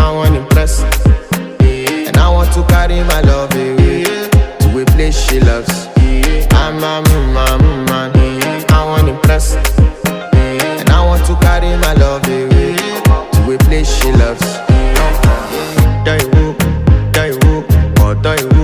I want impress. And I want to carry my love away to a place she loves. I'm a man, I want impress. And I want to carry my love away to a place she loves. Die woo, or die woo.